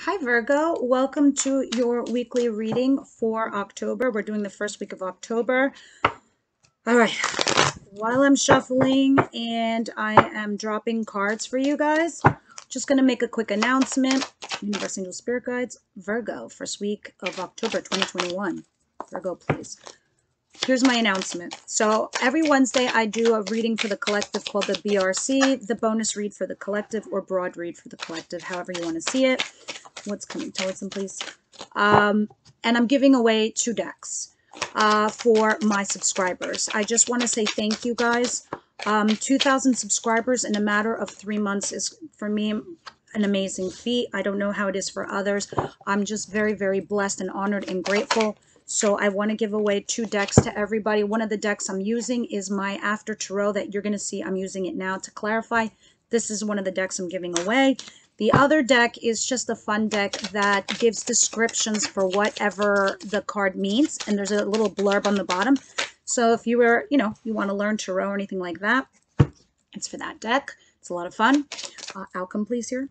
Hi Virgo, welcome to your weekly reading for October. We're doing the first week of October. All right, while I'm shuffling and I am dropping cards for you guys, just going to make a quick announcement. Universe Angel Spirit Guides, Virgo, first week of October 2021. Virgo, please. Here's my announcement. So every Wednesday I do a reading for the collective called the BRC, the bonus read for the collective or broad read for the collective, however you want to see it. What's coming towards them, please? And I'm giving away 2 decks for my subscribers. I just want to say thank you guys. 2,000 subscribers in a matter of 3 months is, for me, an amazing feat. I don't know how it is for others. I'm just very, very blessed and honored and grateful. So I want to give away 2 decks to everybody. One of the decks I'm using is my After Tarot that you're going to see. I'm using it now to clarify. This is one of the decks I'm giving away. The other deck is just a fun deck that gives descriptions for whatever the card means. And there's a little blurb on the bottom. So if you were, you want to learn tarot or anything like that, it's for that deck. It's a lot of fun. Outcome, please, here.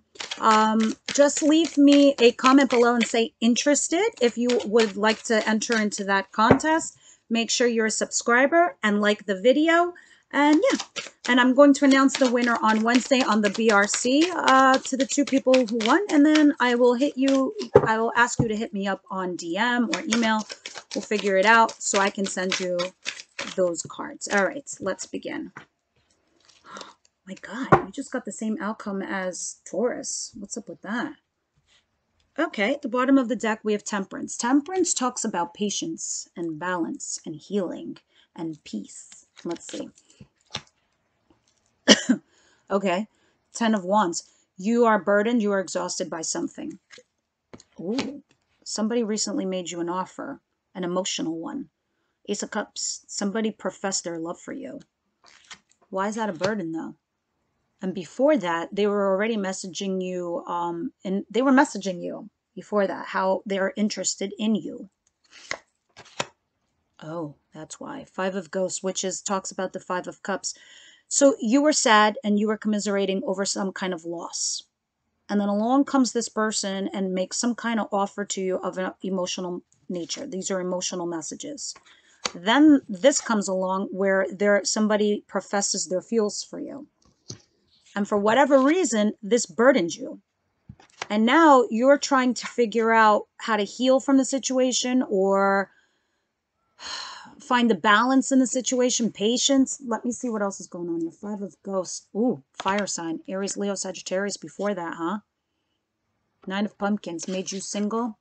Just leave me a comment below and say interested if you would like to enter into that contest. Make sure you're a subscriber and like the video. And yeah, and I'm going to announce the winner on Wednesday on the BRC to the 2 people who won. And then I will ask you to hit me up on DM or email. We'll figure it out so I can send you those cards. All right, let's begin. My God, you just got the same outcome as Taurus. What's up with that? Okay, at the bottom of the deck, we have Temperance. Temperance talks about patience and balance and healing and peace. Let's see. Okay, 10 of Wands. You are burdened. You are exhausted by something. Ooh, somebody recently made you an offer, an emotional one. Ace of Cups. Somebody professed their love for you. Why is that a burden, though? And before that, they were already messaging you, and they were messaging you before that, how they're interested in you. Oh, that's why. 5 of Ghosts, which talks about the 5 of Cups. So you were sad and you were commiserating over some kind of loss. And then along comes this person and makes some kind of offer to you of an emotional nature. These are emotional messages. Then this comes along where somebody professes their feels for you. And for whatever reason, this burdened you. And now you're trying to figure out how to heal from the situation or find the balance in the situation, patience. Let me see what else is going on here. 5 of Ghosts. Ooh, fire sign. Aries, Leo, Sagittarius before that, huh? 9 of Pumpkins. Made you single.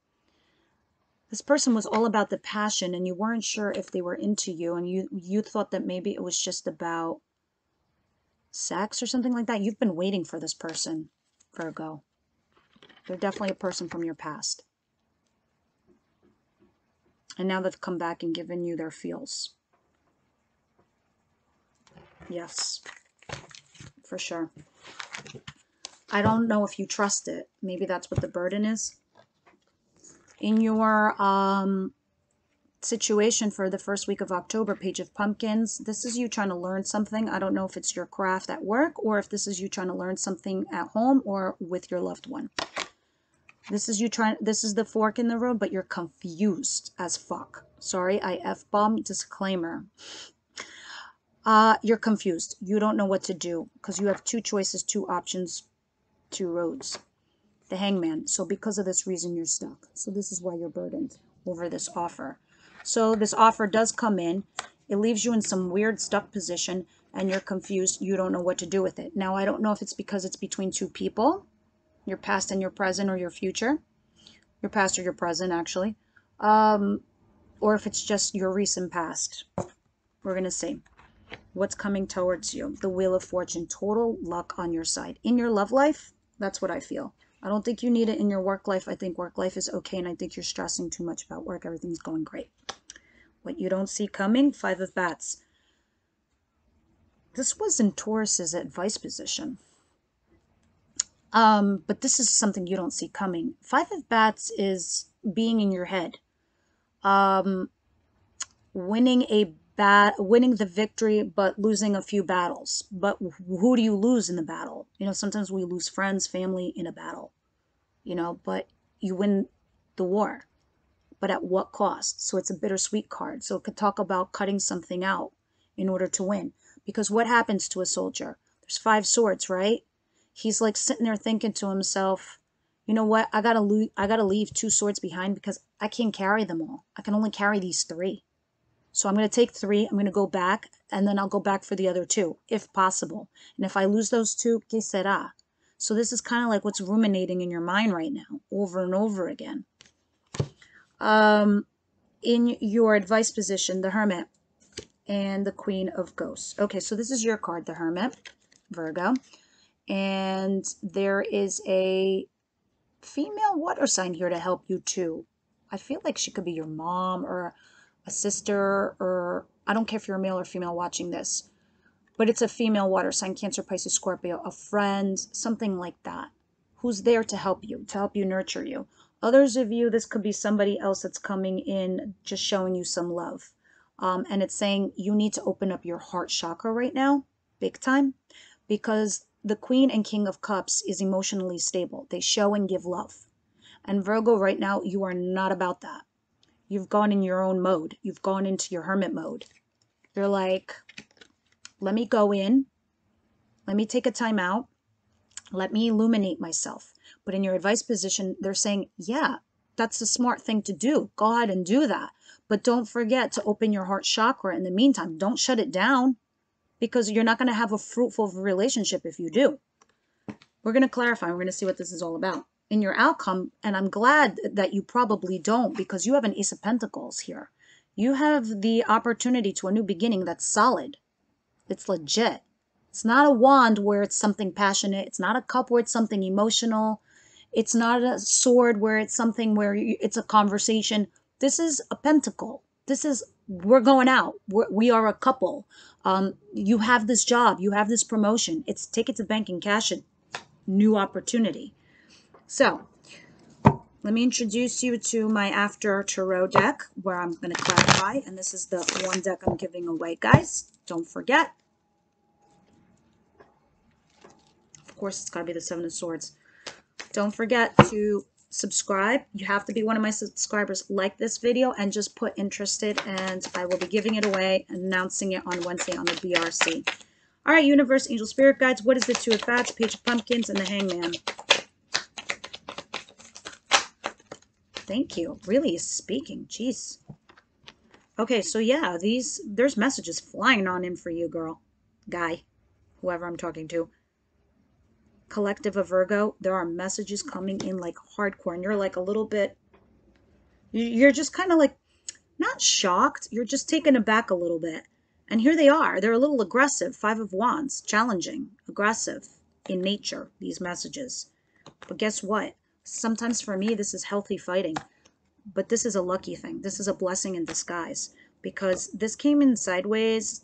This person was all about the passion and you weren't sure if they were into you. And you thought that maybe it was just about sex or something like that. You've been waiting for this person, Virgo. They're definitely a person from your past. And now they've come back and given you their feels. Yes, for sure. I don't know if you trust it. Maybe that's what the burden is. In your situation for the first week of October, Page of Pumpkins, this is you trying to learn something. I don't know if it's your craft at work or if this is you trying to learn something at home or with your loved one. This is the fork in the road, but you're confused as fuck. Sorry, I F-bomb, disclaimer. You're confused. You don't know what to do because you have 2 choices, 2 options, 2 roads. The Hangman. So because of this reason, you're stuck. So this is why you're burdened over this offer. So this offer does come in. It leaves you in some weird stuck position and you're confused. You don't know what to do with it. Now, I don't know if it's because it's between 2 people, your past and your present or your future. Your past or your present, actually. Or if it's just your recent past. We're going to see what's coming towards you. The Wheel of Fortune. Total luck on your side. In your love life, that's what I feel. I don't think you need it in your work life. I think work life is okay, and I think you're stressing too much about work. Everything's going great. What you don't see coming, 5 of Bats. This was in Taurus's advice position. But this is something you don't see coming. 5 of Bats is being in your head. Winning the victory, but losing a few battles. But who do you lose in the battle? Sometimes we lose friends, family in a battle. But you win the war, but at what cost? So it's a bittersweet card. So it could talk about cutting something out in order to win. Because what happens to a soldier? There's 5 swords, right? He's like sitting there thinking to himself, you know what? I gotta leave 2 swords behind because I can't carry them all. I can only carry these 3. So I'm going to take 3, I'm going to go back, and then I'll go back for the other 2, if possible. And if I lose those 2, que sera? So this is kind of like what's ruminating in your mind right now, over and over again. In your advice position, the Hermit and the Queen of Ghosts. Okay, so this is your card, the Hermit, Virgo. And there is a female water sign here to help you too. I feel like she could be your mom or a sister, or I don't care if you're a male or female watching this, but it's a female water sign, Cancer, Pisces, Scorpio, a friend, something like that, who's there to help you, nurture you. Others of you, this could be somebody else that's coming in, just showing you some love. And it's saying you need to open up your heart chakra right now, big time, because the Queen and King of Cups is emotionally stable. They show and give love. And Virgo, right now, you are not about that. You've gone in your own mode. You've gone into your hermit mode. You're like, let me go in. Let me take a time out. Let me illuminate myself. But in your advice position, they're saying, yeah, that's the smart thing to do. Go ahead and do that. But don't forget to open your heart chakra in the meantime. Don't shut it down, because you're not going to have a fruitful relationship if you do. We're going to clarify. We're going to see what this is all about in your outcome. And I'm glad that you probably don't, because you have an Ace of Pentacles here. You have the opportunity to a new beginning that's solid. It's legit. It's not a wand where it's something passionate. It's not a cup where it's something emotional. It's not a sword where it's something where it's a conversation. This is a pentacle. This is, we're going out. We are a couple. You have this job. You have this promotion. It's take it to the bank and cash it. New opportunity. So let me introduce you to my After Tarot deck, where I'm going to clarify. And this is the one deck I'm giving away, guys. Don't forget. Of course, it's got to be the 7 of Swords. Don't forget to subscribe. You have to be one of my subscribers. Like this video and just put interested, and I will be giving it away, announcing it on Wednesday on the BRC. All right, Universe, Angel, Spirit Guides. What is the 2 of Bats, Page of Pumpkins, and the Hangman? Thank you. Really is speaking. Jeez. Okay, so yeah, there's messages flying on in for you, girl. Guy. Whoever I'm talking to. Collective of Virgo, there are messages coming in like hardcore, and you're like a little bit, you're just kind of like, not shocked, you're just taken aback a little bit. And here they are. They're a little aggressive. 5 of Wands, challenging, aggressive in nature, these messages. But guess what? Sometimes for me, this is healthy fighting. But this is a lucky thing. This is a blessing in disguise, because this came in sideways.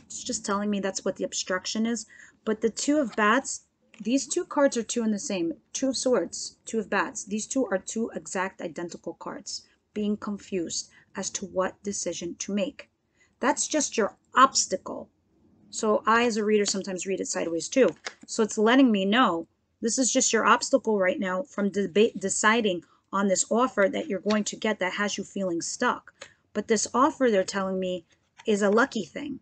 It's just telling me that's what the obstruction is. But the 2 of Bats, these 2 cards are 2 in the same. 2 of Swords, 2 of Bats. These 2 are 2 exact identical cards. Being confused as to what decision to make. That's just your obstacle. So I, as a reader, sometimes read it sideways too. So it's letting me know this is just your obstacle right now from deciding on this offer that you're going to get that has you feeling stuck. But this offer, they're telling me, is a lucky thing.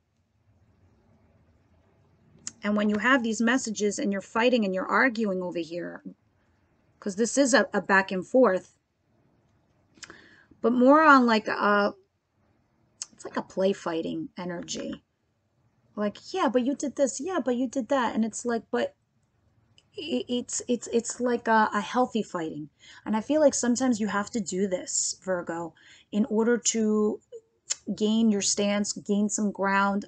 And when you have these messages and you're fighting and you're arguing over here, because this is a back and forth, but more on like it's like a play fighting energy. Like, yeah, but you did this. Yeah, but you did that. And it's like, but it's like a healthy fighting. And I feel like sometimes you have to do this, Virgo, in order to gain your stance, gain some ground,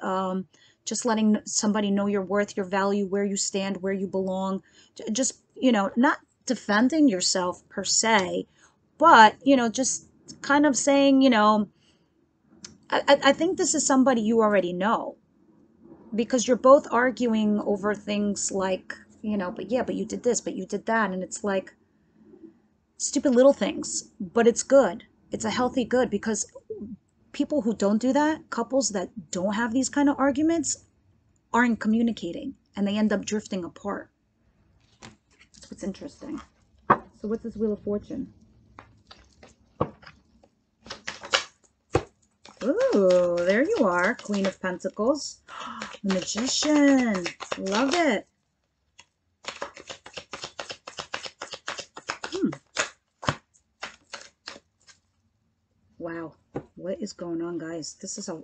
just letting somebody know your worth, your value, where you stand, where you belong. Just, you know, not defending yourself per se, but, you know, just kind of saying, you know, I think this is somebody you already know, because you're both arguing over things like, you know, but yeah, but you did this, but you did that. And it's like stupid little things, but it's good. It's a healthy good, because people who don't do that, couples that don't have these kind of arguments, aren't communicating, and they end up drifting apart. That's what's interesting. So what's this Wheel of Fortune? Ooh, there you are, Queen of Pentacles. The Magician. Love it. Wow. What is going on, guys? This is a...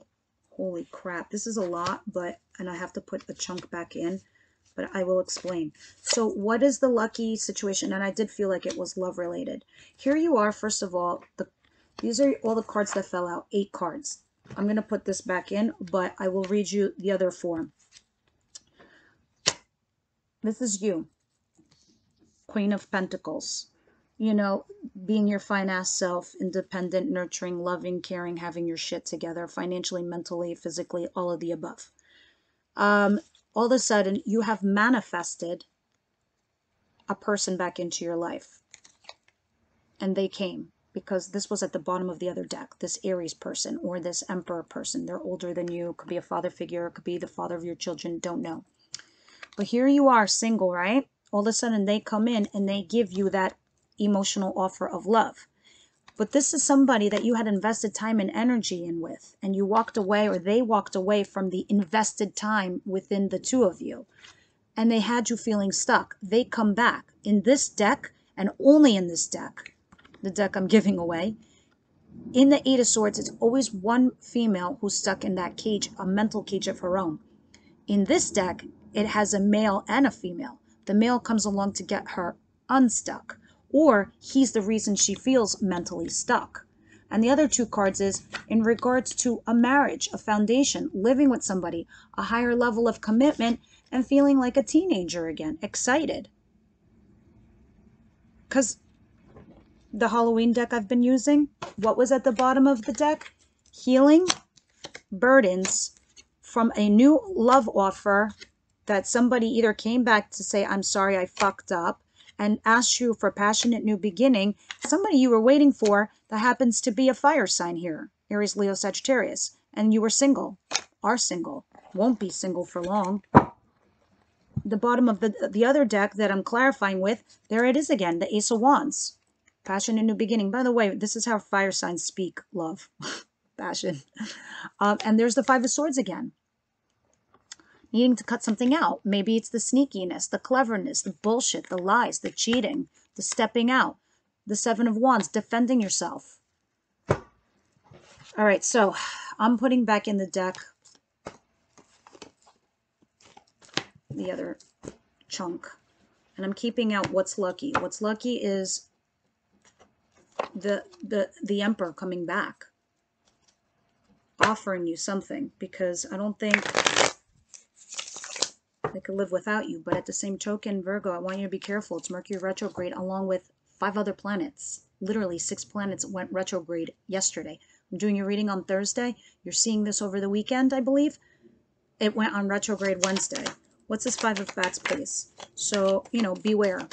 Holy crap. This is a lot, and I have to put the chunk back in, but I will explain. So what is the lucky situation? And I did feel like it was love related. Here you are, first of all. These are all the cards that fell out. 8 cards. I'm going to put this back in, but I will read you the other 4. This is you, Queen of Pentacles. You know, being your fine-ass self, independent, nurturing, loving, caring, having your shit together, financially, mentally, physically, all of the above. All of a sudden, you have manifested a person back into your life. And they came, because this was at the bottom of the other deck, this Aries person or this Emperor person. They're older than you. It could be a father figure. It could be the father of your children. Don't know. But here you are, single, right? All of a sudden, they come in and they give you that emotional offer of love. But this is somebody that you had invested time and energy in with, and you walked away, or they walked away from the invested time within the two of you, and they had you feeling stuck. They come back in this deck, and only in this deck, the deck I'm giving away. In the 8 of Swords, it's always one female who's stuck in that cage, a mental cage of her own. In this deck, it has a male and a female. The male comes along to get her unstuck, or he's the reason she feels mentally stuck. And the other 2 cards is in regards to a marriage, a foundation, living with somebody, a higher level of commitment, and feeling like a teenager again, excited. Because the Halloween deck I've been using, what was at the bottom of the deck? Healing, burdens from a new love offer that somebody either came back to say, I'm sorry, I fucked up, and asked you for a passionate new beginning. Somebody you were waiting for that happens to be a fire sign here, Aries, Leo, Sagittarius, and you were single, are single, won't be single for long. The bottom of the other deck that I'm clarifying with, there it is again, the Ace of Wands, passion and new beginning. By the way, this is how fire signs speak love, passion. And there's the 5 of Swords again. Needing to cut something out. Maybe it's the sneakiness, the cleverness, the bullshit, the lies, the cheating, the stepping out. The 7 of Wands, defending yourself. All right, so I'm putting back in the deck the other chunk. And I'm keeping out what's lucky. What's lucky is the Emperor coming back, offering you something, because I don't think they could live without you. But at the same token, Virgo, I want you to be careful. It's Mercury retrograde along with 5 other planets. Literally 6 planets went retrograde yesterday. I'm doing your reading on Thursday. You're seeing this over the weekend, I believe. It went on retrograde Wednesday. What's this 5 of Bats, please? So, you know, beware.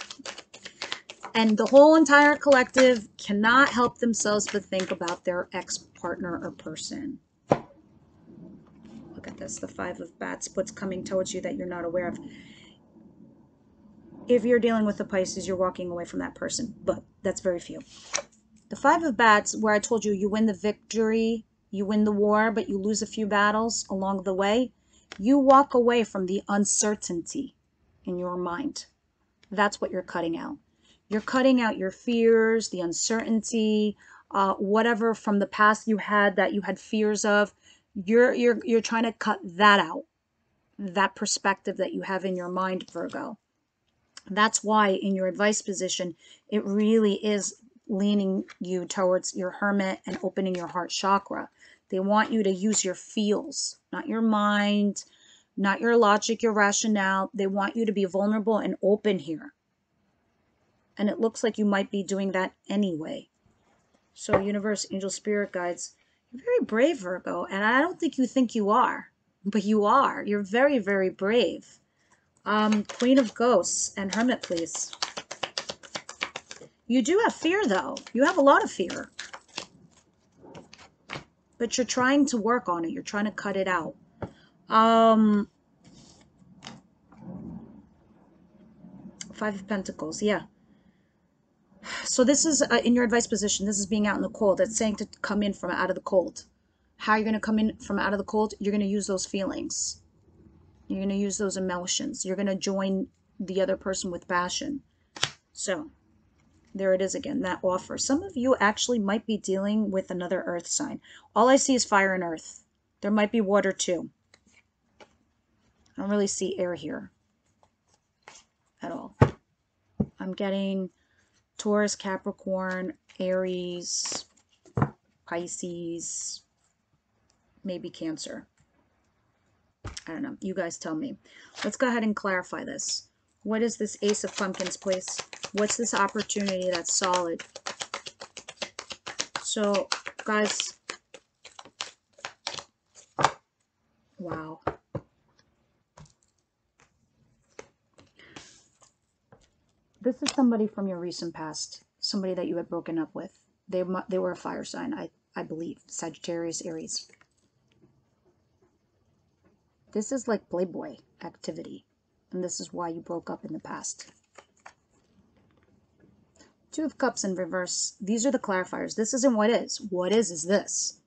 And the whole entire collective cannot help themselves but think about their ex-partner or person. Look at this, the 5 of Bats, what's coming towards you that you're not aware of. If you're dealing with the Pisces, you're walking away from that person, but that's very few. The 5 of Bats, where I told you, you win the victory, you win the war, but you lose a few battles along the way. You walk away from the uncertainty in your mind. That's what you're cutting out. You're cutting out your fears, the uncertainty, whatever from the past you had that you had fears of. You're trying to cut that out, that perspective that you have in your mind, Virgo. That's why in your advice position, it really is leaning you towards your hermit and opening your heart chakra. They want you to use your feels, not your mind, not your logic, your rationale. They want you to be vulnerable and open here. And it looks like you might be doing that anyway. So universe, angel, spirit guides, you're very brave, Virgo. And I don't think you are, but you are. You're very, very brave. Queen of Ghosts and Hermit, please. You do have fear, though. You have a lot of fear. But you're trying to work on it. You're trying to cut it out. 5 of Pentacles, yeah. So this is in your advice position. This is being out in the cold. It's saying to come in from out of the cold. How you're going to come in from out of the cold? You're going to use those feelings. You're going to use those emotions. You're going to join the other person with passion. So there it is again, that offer. Some of you actually might be dealing with another earth sign. All I see is fire and earth. There might be water too. I don't really see air here at all. I'm getting Taurus, Capricorn, Aries, Pisces, maybe Cancer. I don't know. You guys tell me. Let's go ahead and clarify this. What is this Ace of Pumpkins, please? What's this opportunity that's solid? So, guys, wow. This is somebody from your recent past, somebody that you had broken up with. They were a fire sign, I believe, Sagittarius, Aries. This is like Playboy activity, and this is why you broke up in the past. Two of Cups in reverse. These are the clarifiers. This isn't what is. What is this.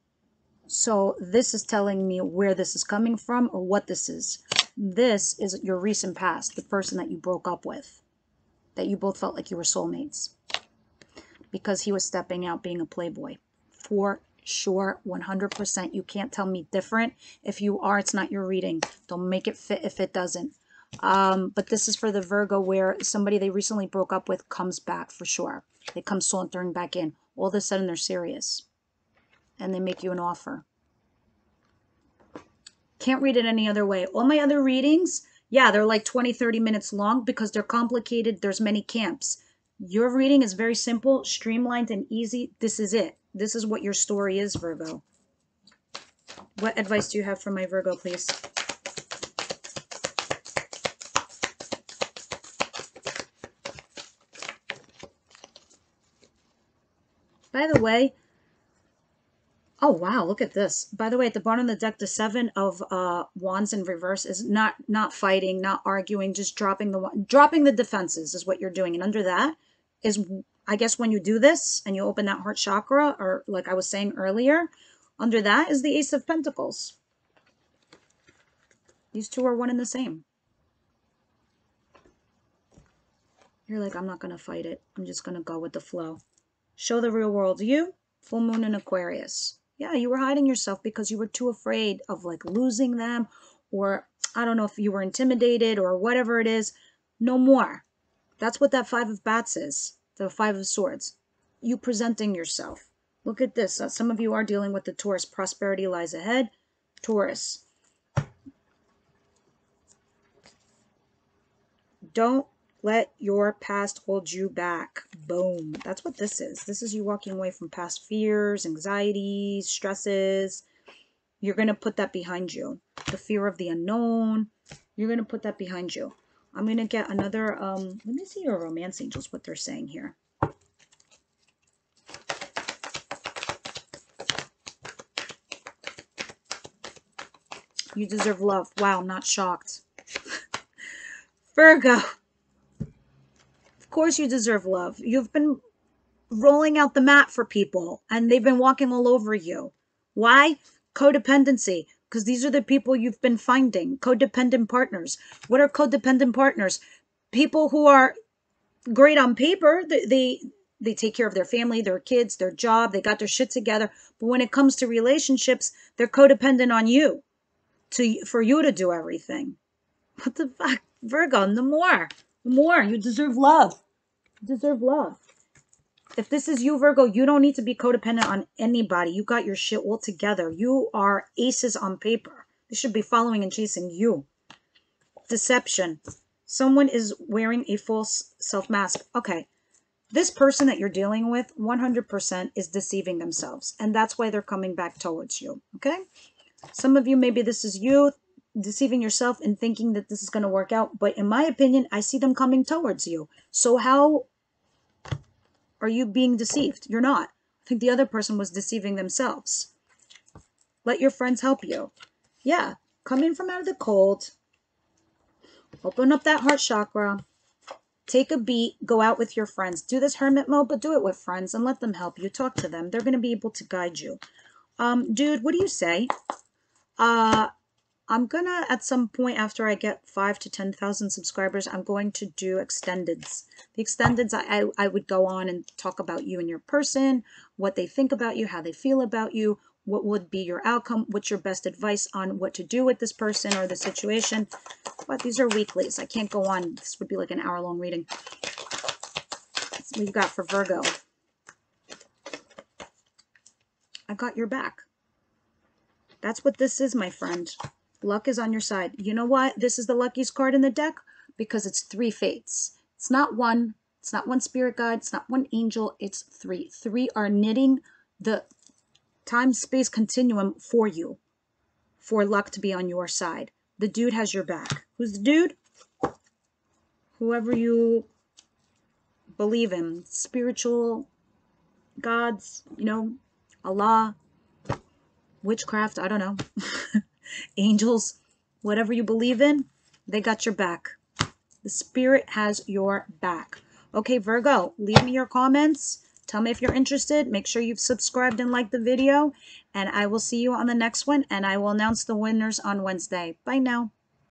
So this is telling me where this is coming from or what this is. This is your recent past, the person that you broke up with, that you both felt like you were soulmates, because he was stepping out being a playboy. For sure, 100%. You can't tell me different. If you are, it's not your reading. Don't make it fit if it doesn't. But this is for the Virgo, where somebody they recently broke up with comes back for sure. They come sauntering back in. All of a sudden, they're serious. And they make you an offer. Can't read it any other way. All my other readings, yeah, they're like 20, 30 minutes long because they're complicated. There's many camps. Your reading is very simple, streamlined, and easy. This is it. This is what your story is, Virgo. What advice do you have for my Virgo, please? By the way, oh wow, look at this. By the way, at the bottom of the deck, the Seven of Wands in reverse is not fighting, not arguing, just dropping the defenses is what you're doing. And under that is, I guess, when you do this and you open that heart chakra, or like I was saying earlier, under that is the Ace of Pentacles. These two are one and the same. You're like, I'm not going to fight it. I'm just going to go with the flow. Show the real world you, full moon in Aquarius. Yeah, you were hiding yourself because you were too afraid of like losing them, or I don't know if you were intimidated or whatever it is. No more. That's what that Five of Bats is, the Five of Swords. You presenting yourself. Look at this. Some of you are dealing with the Taurus. Prosperity lies ahead. Taurus. Don't let your past hold you back. Boom. That's what this is. This is you walking away from past fears, anxieties, stresses. You're going to put that behind you. The fear of the unknown. You're going to put that behind you. I'm going to get another, let me see your romance angels, what they're saying here. You deserve love. Wow, not shocked. Virgo. Of course you deserve love. You've been rolling out the mat for people and they've been walking all over you. Why? Codependency. Because these are the people you've been finding. Codependent partners. What are codependent partners? People who are great on paper. They take care of their family, their kids, their job. They got their shit together. But when it comes to relationships, they're codependent on you for you to do everything. What the fuck? Virgo, no more. More. You deserve love. You deserve love. If this is you, Virgo, you don't need to be codependent on anybody. You got your shit all together. You are aces on paper. They should be following and chasing you. Deception. Someone is wearing a false self-mask. Okay. This person that you're dealing with 100% is deceiving themselves. And that's why they're coming back towards you. Okay? Some of you, maybe this is you deceiving yourself and thinking that this is going to work out. But in my opinion, I see them coming towards you. So how are you being deceived? You're not. I think the other person was deceiving themselves. Let your friends help you. Yeah. Come in from out of the cold. Open up that heart chakra. Take a beat, go out with your friends. Do this hermit mode, but do it with friends and let them help you. Talk to them. They're going to be able to guide you. Dude, what do you say? I'm going to, at some point after I get 5 to 10,000 subscribers, I'm going to do extendeds. The extendeds, I would go on and talk about you and your person, what they think about you, how they feel about you, what would be your outcome, what's your best advice on what to do with this person or the situation. But these are weeklies. I can't go on. This would be like an hour-long reading. That's what you got for Virgo. I got your back. That's what this is, my friend. Luck is on your side. You know why this is the luckiest card in the deck? Because it's 3 fates. It's not one. It's not one spirit guide. It's not one angel. It's 3. 3 are knitting the time-space continuum for you, for luck to be on your side. The dude has your back. Who's the dude? Whoever you believe in. Spiritual gods, you know, Allah, witchcraft, I don't know. Angels, whatever you believe in, they got your back. The spirit has your back. Okay, Virgo, leave me your comments. Tell me if you're interested. Make sure you've subscribed and liked the video. And I will see you on the next one. And I will announce the winners on Wednesday. Bye now.